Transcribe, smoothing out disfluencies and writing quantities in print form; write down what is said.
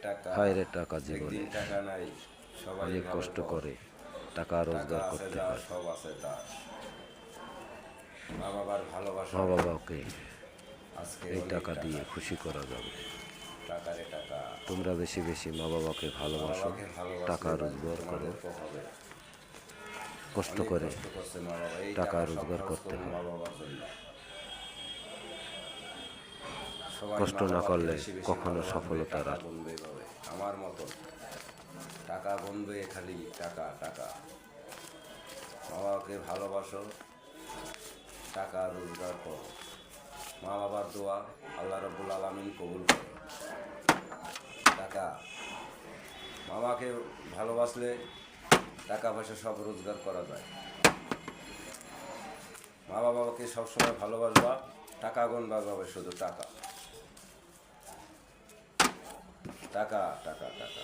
টাকা হায় রে টাকা জীবনে একদিন টাকা নাই সবাই অনেক ভাবে কষ্ট পর। করে টাকা টাকা রোজগার আছে করতে যার হয়। সব আছে তার, মা বাবার মা ভালোবাসায় বাবাকে আজকে এই অনেক টাকা টাকা। দিয়ে খুশি করা যাবে। টাকারে টাকা, তোমরা বেশি বেশি মা বাবাকে মা ভালোবাসো, বাবাকে টাকা ভালোবাসলে রোজগার করো, তোমাদেরকে হবে। কষ্ট অনেক করে কষ্ট করছে মা বাবা, এই টাকা টাকা সব রোজগার খরচ করতে করবো হয়। মা বাবার জন্য। সবাই কষ্ট মা না বাবাকে করলে বেশি বেশি কখনো ভালোবাসবে, সফলতার টাকা গুনবে এভাবে আমার মতো। টাকা গুনবে খালি টাকা টাকা। মা বাবাকে ভালোবাসো, টাকা রোজগার করো, মা বাবার দোয়া আল্লাহ রাব্বুল আলামিন কবুল করে। টাকা, মা বাবাকে ভালোবাসলে টাকা পয়সা সব রোজগার করা যায়। মা বাবাকে সবসময় ভালোবাসবা, টাকা গুনবা পাবে শুধু টাকা টাকা টাকা টাকা।